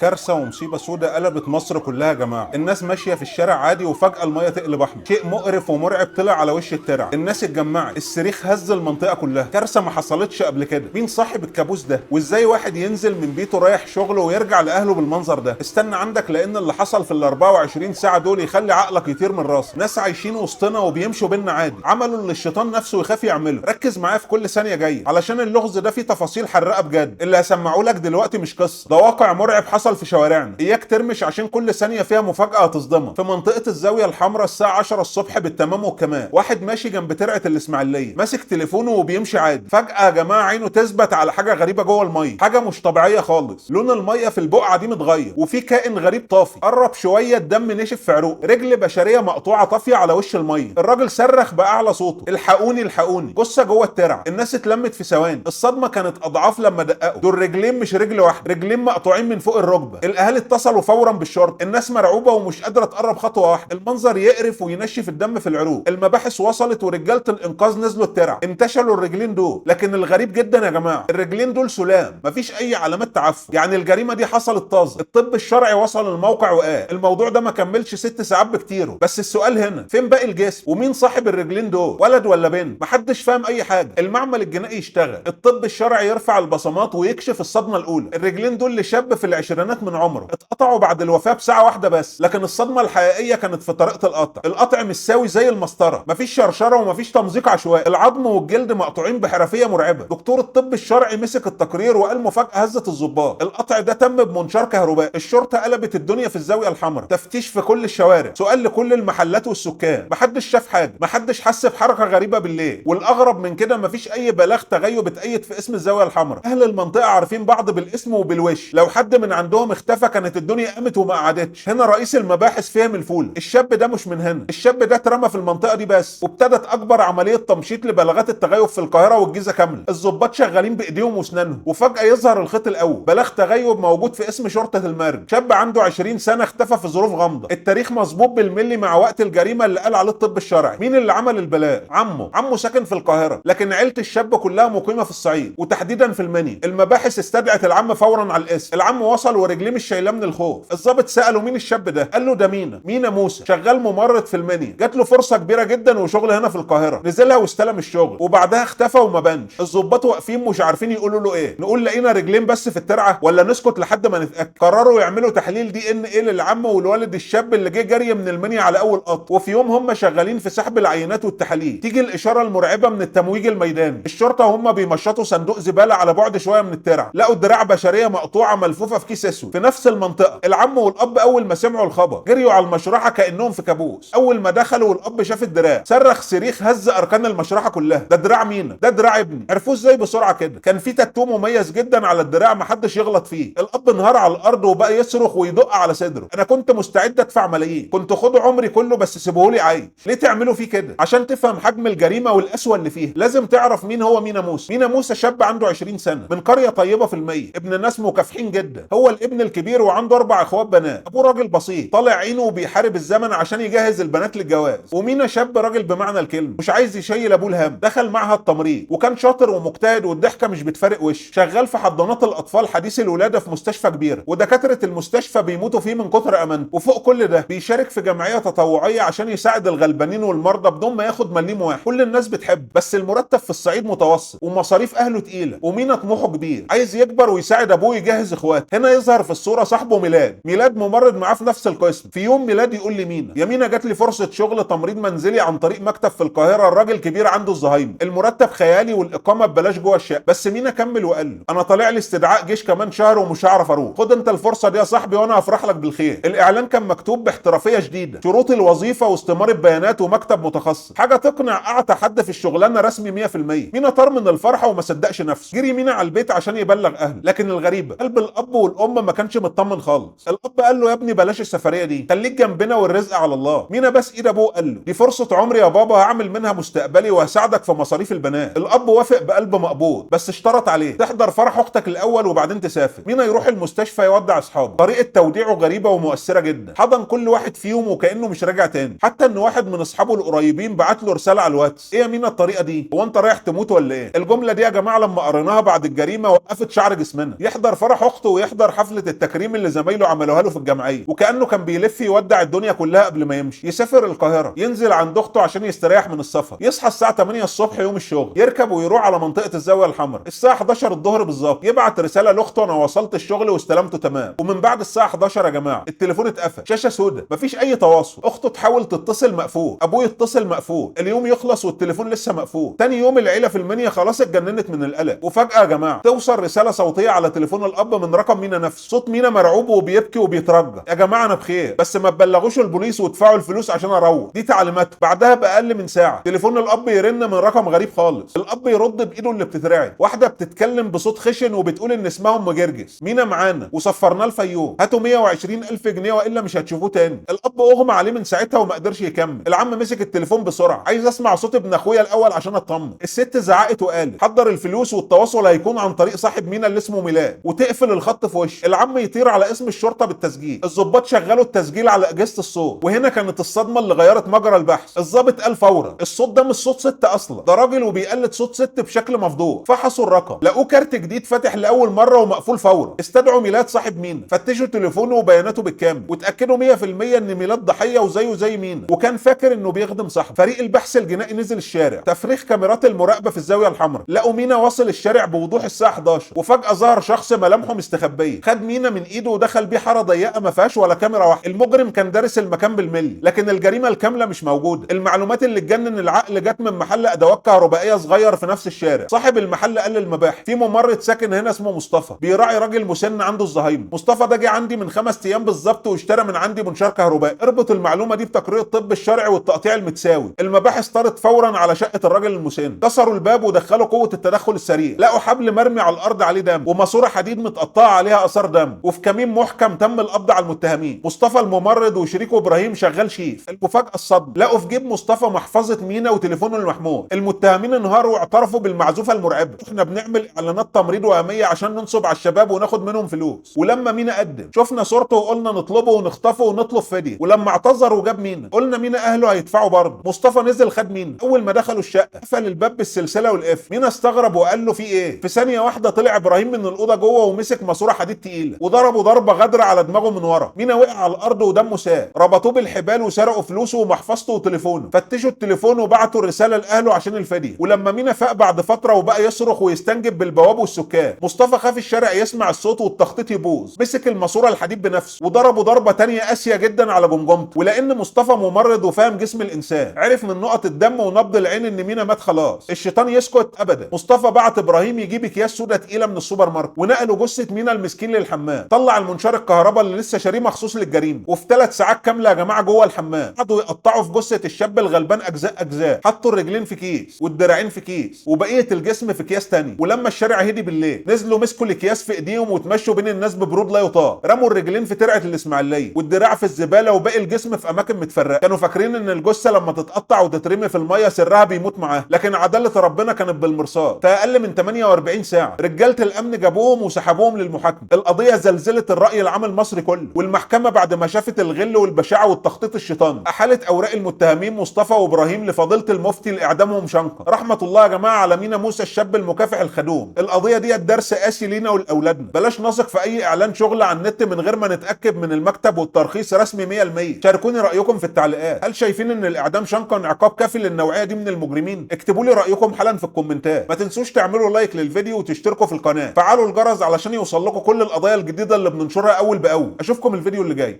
كارثه ومصيبه سوداء قلبت مصر كلها يا جماعه. الناس ماشيه في الشارع عادي وفجاه الميه تقلب احمر. شيء مقرف ومرعب طلع على وش الترع. الناس اتجمعت، الصريخ هز المنطقه كلها. كارثه ما حصلتش قبل كده. مين صاحب الكابوس ده؟ وازاي واحد ينزل من بيته رايح شغله ويرجع لاهله بالمنظر ده؟ استنى عندك، لان اللي حصل في ال 24 ساعه دول يخلي عقلك يطير من راسك. ناس عايشين وسطنا وبيمشوا بينا عادي، عملوا اللي الشيطان نفسه يخاف يعمله. ركز معايا في كل ثانيه جايه، علشان اللغز ده فيه تفاصيل حرقه بجد. اللي هسمعه لك دلوقتي مش قصه، ده واقع مرعب حصل في شوارعنا. اياك ترمش عشان كل ثانيه فيها مفاجاه هتصدمك. في منطقه الزاويه الحمراء الساعه 10 الصبح بالتمام والكمال، واحد ماشي جنب ترعه الاسماعيليه ماسك تليفونه وبيمشي عادي. فجاه يا جماعه عينه تثبت على حاجه غريبه جوه الميه، حاجه مش طبيعيه خالص. لون الميه في البقعه دي متغير، وفي كائن غريب طافي. قرب شويه الدم نشف في عروق، رجل بشريه مقطوعه طافيه على وش الميه. الراجل صرخ باعلى صوته: الحقوني الحقوني، جثه جوه الترعه. الناس اتلمت في ثواني. الصدمه كانت اضعاف لما دققوا، دول رجلين مش رجل واحده، رجلين مقطوعين من فوق الركبه. الاهالي اتصلوا فورا بالشرطه. الناس مرعوبه ومش قادره تقرب خطوه واحده. المنظر يقرف وينشف الدم في العروق. المباحث وصلت ورجاله الانقاذ نزلوا الترعه، انتشلوا الرجلين دول. لكن الغريب جدا يا جماعه، الرجلين دول سلام، مفيش اي علامات تعفن. يعني الجريمه دي حصلت طازه. الطب الشرعي وصل الموقع وقال الموضوع ده ما كملش 6 ساعات بكتيره. بس السؤال هنا، فين باقي الجسم؟ ومين صاحب الرجلين دول؟ ولد ولا بنت؟ محدش فاهم اي حاجه. المعمل الجنائي يشتغل، الطب الشرعي يرفع البصمات ويكشف الصدمه الاولى. الرجلين دول لشاب في العشرينات من عمره، اتقطعوا بعد الوفاه بساعه واحده بس. لكن الصدمه الحقيقيه كانت في طريقه القطع. القطع مش ساوي زي المسطره، مفيش شرشره ومفيش تمزيق عشوائي. العظم والجلد مقطوعين بحرفيه مرعبه. دكتور الطب الشرعي مسك التقرير وقال مفاجاه هزت الضباط: القطع ده تم بمنشار كهربائي. الشرطه قلبت الدنيا في الزاويه الحمراء، تفتيش في كل الشوارع، سؤال لكل المحلات والسكان. محدش شاف حاجه، محدش حس بحركه غريبه بالليل. والاغرب من كده مفيش اي بلاغ تغيب اتأيد في اسم الزاويه الحمراء. اهل المنطقه عارفين بعض بالاسم وبالوش، لو حد من عندهم اختفى كانت الدنيا قامت وما قعدتش. هنا رئيس المباحث فهم الفول: الشاب ده مش من هنا، الشاب ده اترمى في المنطقه دي بس. وابتدت اكبر عمليه تمشيط لبلاغات التغيب في القاهره والجيزه كامله. الضباط شغالين بايديهم واسنانهم، وفجاه يظهر الخيط الاول: بلاغ تغيب موجود في اسم شرطه المرج، شاب عنده 20 سنه اختفى في ظروف غامضه. التاريخ مظبوط بالملي مع وقت الجريمه اللي قال عليه الطب الشرعي. مين اللي عمل البلاغ؟ عمه ساكن في القاهره، لكن عيله الشاب كلها مقيمه في الصعيد وتحديدا في المنيا. المباحث استدعت العم فورا على الاسم. العم وصل ورجليه مش شايلاه من الخوف. الضابط ساله مين الشاب ده؟ قال له ده مينا موسى، شغال ممرض في المنيا، جات له فرصه كبيره جدا وشغل هنا في القاهره، نزلها واستلم الشغل وبعدها اختفى وما بانش. الضباط واقفين مش عارفين يقولوا له ايه. نقول لقينا رجلين بس في الترعه ولا نسكت لحد ما نتاكد؟ قرروا يعملوا تحليل دي ان ايه للعم والوالد الشاب اللي جه جري من المنيا على اول قط. وفي يوم هم شغالين في سحب العينات والتحاليل، تيجي الاشاره المرعبه من التمويج الميداني. الشرطه وهم بيمشطوا صندوق زباله على بعد شويه من الترعه، لقوا دراع بشريه مقطوعه ملفوفه في كيس اسود في نفس المنطقه. العم والاب اول ما سمعوا الخبر جريوا على المشرحه كانهم في كابوس. اول ما دخلوا والاب شاف الدراع صرخ صريخ هز اركان المشرحه كلها: ده دراع مينا، ده دراع ابني. عرفوه ازاي بسرعه كده؟ كان في تاتو مميز جدا على الدراع محدش يغلط فيه. الاب انهار على الارض وبقى يصرخ ويدق على صدره: انا كنت مستعد ادفع ملايين، كنت خدوا عمري كله بس سيبوهولي عايش. ليه تعملوا فيه كده؟ عشان تفهم حجم الجريمه والقسوه اللي فيها لازم تعرف مين هو مينا موسى. مينا موسى شاب عنده 20 سنه من قريه طيبه في المية، ابن ناس مكافحين جدا. هو الابن الكبير وعنده 4 اخوات بنات. ابوه راجل بسيط طالع عينه وبيحارب الزمن عشان يجهز البنات للجواز. ومينا شاب راجل بمعنى الكلمه، مش عايز يشيل ابوه الهم. دخل معهد تمريض وكان شاطر ومجتهد والضحكه مش بتفارق وش. شغال في حضانات الاطفال حديث الولاده في مستشفى كبيره، ودكاتره المستشفى بيموتوا فيه من كتر امانته. وفوق كل ده بيشارك في جمعيه تطوعيه عشان يساعد الغلبانين والمرضى بدون ما ياخد مليم واحد. كل الناس بتحب، بس المرتب في الصعيد متوسط ومصاريف اهله تقيله. ومينا طموحه كبير، عايز يكبر ويساعد ابوه يجهز اخواته. هنا يظهر في الصوره صاحبه ميلاد ممرض معاه في نفس القسم. في يوم ميلاد يقول لي مينا: يا مينا جات لي فرصه شغل تمريض منزلي عن طريق مكتب في القاهره، الراجل كبير عنده الزهايمر، المرتب خيالي والاقامه ببلاش جوه الشقه. بس مينا كمل وقال له: انا طالع لي استدعاء جيش كمان شهر ومش هعرف اروح، خد انت الفرصه دي يا صاحبي وانا هفرح لك بالخير. الاعلان كان مكتوب باحترافيه شديده، شروط الوظيفه واستماره بيانات ومكتب متخصص، حاجه تقنع اعتى حد في الشغلانه رسمي 100%. مينا طار من الفرحه وما صدقش نفسه، جري مينا على البيت عشان يبلغ اهله. لكن الغريبه قلب الاب والام ما كانش مطمن خالص. الاب قال له: يا ابني بلاش السفريه دي، خليك جنبنا والرزق على الله. مينا بس ايد ابوه قال له: دي فرصه عمري يا بابا، هعمل منها مستقبلي وهساعدك في مصاريف البنات. الاب وافق بقلب مقبوض، بس اشترط عليه: تحضر فرح اختك الاول وبعدين تسافر. مينا يروح المستشفى يودع اصحابه. طريقه توديعه غريبه ومؤثره جدا، حضن كل واحد فيهم وكانه مش راجع تاني. حتى ان واحد من اصحابه القريبين بعت له رساله على الواتس: ايه يا مينا الطريقه دي؟ هو انت رايح تموت ولا ايه؟ الجمله دي يا جماعه لما قريناها بعد الجريمه وقفت شعر جسمنا. يحضر فرح اخته ويحضر حفله حفله التكريم اللي زمايله عملوها له في الجمعيه، وكانه كان بيلف يودع الدنيا كلها قبل ما يمشي. يسافر القاهره، ينزل عند اخته عشان يستريح من السفر، يصحى الساعه 8 الصبح يوم الشغل، يركب ويروح على منطقه الزاويه الحمراء الساعه 11 الظهر بالظبط، يبعت رساله لاخته انا وصلت الشغل واستلمته تمام. ومن بعد الساعه 11 يا جماعه التليفون اتقفل، شاشه سوداء، مفيش اي تواصل. اخته تحاول تتصل مقفول، ابوه يتصل مقفول، اليوم يخلص والتليفون لسه مقفول. تاني يوم العيله في المنيا خلاص اتجننت من القلق، وفجاه يا جماعه توصل رساله صوتيه على تليفون الاب من رقم مينا نفسه، صوت مينا مرعوب وبيبكي وبيترجى: يا جماعه انا بخير، بس ما تبلغوش البوليس وادفعوا الفلوس عشان اروح، دي تعليماته. بعدها باقل من ساعه تليفون الاب يرن من رقم غريب خالص، الاب يرد بايده اللي بتترعد، واحده بتتكلم بصوت خشن وبتقول ان اسمها ام جرجس: مينا معانا وسفرناه الفيوم، هاتوا 120,000 جنيه والا مش هتشوفوه تاني. الاب اغمى عليه من ساعتها وما قدرش يكمل. العم مسك التليفون بسرعه: عايز اسمع صوت ابن اخويا الاول عشان اطمن. الست زعقت وقالت: حضر الفلوس والتواصل هيكون عن طريق صاحب مينا اللي اسمه ميلاد، وتقفل الخط في وشه. العم يطير على اسم الشرطه بالتسجيل، الضباط شغلوا التسجيل على اجهزه الصوت، وهنا كانت الصدمه اللي غيرت مجرى البحث. الضابط قال فورا: الصوت ده مش صوت ست اصلا، ده راجل وبيقلد صوت ست بشكل مفضوح. فحصوا الرقم، لقوه كارت جديد فاتح لاول مره ومقفول فورا. استدعوا ميلاد صاحب مينا، فتشوا تليفونه وبياناته بالكامل، وتاكدوا 100% ان ميلاد ضحيه وزيه زي مينا، وكان فاكر انه بيخدم صاحبه. فريق البحث الجنائي نزل الشارع، تفريغ كاميرات المراقبه في الزاويه الحمراء، لقوا مينا واصل الشارع بوضوح الساعه 11، وفجاه ظهر شخص ملامحه مستخبيه، خد مينا من ايده ودخل بيه حاره ضيقه ما فيهاش ولا كاميرا واحده. المجرم كان دارس المكان بالملي، لكن الجريمه الكامله مش موجوده. المعلومات اللي تجنن العقل جت من محل ادوات كهربائيه صغير في نفس الشارع. صاحب المحل قال للمباحث: في ممرض ساكن هنا اسمه مصطفى، بيراعي راجل مسن عنده الزهايمر. مصطفى ده جه عندي من 5 ايام بالظبط واشترى من عندي منشار كهربائي. اربط المعلومه دي بتقرير الطب الشرعي والتقطيع المتساوي. المباحث طارت فورا على شقه الراجل المسن، كسروا الباب ودخلوا قوه التدخل السريع، لقوا حبل مرمي على الارض عليه دم، وماسوره حديد متقطعه عليها اثار دم، وفي كمين محكم تم القبض على المتهمين. مصطفى الممرض وشريكه ابراهيم شغال شيف. المفاجاه الصدمه، لقوا في جيب مصطفى محفظه مينا وتليفونه المحمول. المتهمين انهاروا واعترفوا بالمعزوفه المرعبه: احنا بنعمل اعلانات تمريض وهميه عشان ننصب على الشباب وناخد منهم فلوس، ولما مينا قدم شفنا صورته وقلنا نطلبه ونخطفه ونطلب فديه، ولما اعتذر وجاب مينا قلنا مينا اهله هيدفعوا برضه. مصطفى نزل خد مينا، اول ما دخلوا الشقه قفل الباب بالسلسله والقفل. مينا استغرب وقال له: في ايه؟ في ثانيه واحده طلع ابراهيم من الاوضه جوه ومسك ماسوره حديد تقيله وضربه ضربه غدره على دماغه من ورا. مينا وقع على الارض ودمه سال، ربطوه بالحبال وسرقوا فلوسه ومحفظته وتليفونه، فتشوا التليفون وبعتوا الرساله لاهله عشان الفديه. ولما مينا فاق بعد فتره وبقى يصرخ ويستنجد بالبواب والسكان، مصطفى خاف الشارع يسمع الصوت والتخطيط يبوظ، مسك الماسوره الحديد بنفسه وضربه ضربه تانية قاسيه جدا على جمجمته. ولان مصطفى ممرض وفاهم جسم الانسان، عرف من نقط الدم ونبض العين ان مينا مات خلاص. الشيطان يسكت ابدا. مصطفى بعت ابراهيم يجيب اكياس سودا تقيله من السوبر ماركت، ونقلوا جثه مينا المسكين للحمام. طلع المنشار الكهرباء اللي لسه شاريه مخصوص للجريمه، وفي 3 ساعات كامله يا جماعه جوه الحمام قعدوا يقطعوا في جثه الشاب الغلبان اجزاء اجزاء، حطوا الرجلين في كيس والدراعين في كيس وبقيه الجسم في اكياس تاني. ولما الشارع هدي بالليل نزلوا مسكوا الاكياس في ايديهم وتمشوا بين الناس ببرود لا يطاق، رموا الرجلين في ترعه الاسماعيليه والدراع في الزباله وباقي الجسم في اماكن متفرقه. كانوا فاكرين ان الجثه لما تتقطع وتترمي في الميه سرها بيموت معاها، لكن عداله ربنا كانت بالمرصاد. في اقل من 48 ساعه رجاله الامن جابوهم وسحبوهم للمحاكمه. القضيه زلزلت الراي العام المصري كله، والمحكمه بعد ما شافت الغل والبشاعه والتخطيط الشيطاني احالت اوراق المتهمين مصطفى وابراهيم لفضيله المفتي لاعدامهم شنقا. رحمه الله يا جماعه على مينا موسى الشاب المكافح الخدوم. القضيه دي درس قاسي لينا ولاولادنا، بلاش نثق في اي اعلان شغل على النت من غير ما نتاكد من المكتب والترخيص رسمي 100%. شاركوني رايكم في التعليقات، هل شايفين ان الاعدام شنقا عقاب كافي للنوعيه دي من المجرمين؟ اكتبوا لي رايكم حالا في الكومنتات. ما تنسوش تعملوا لايك للفيديو وتشتركوا في القناه، فعلوا الجرس علشان يوصل لكم كل القضايا الجديده اللي بننشرها اول باول. اشوفكم الفيديو اللي جاي.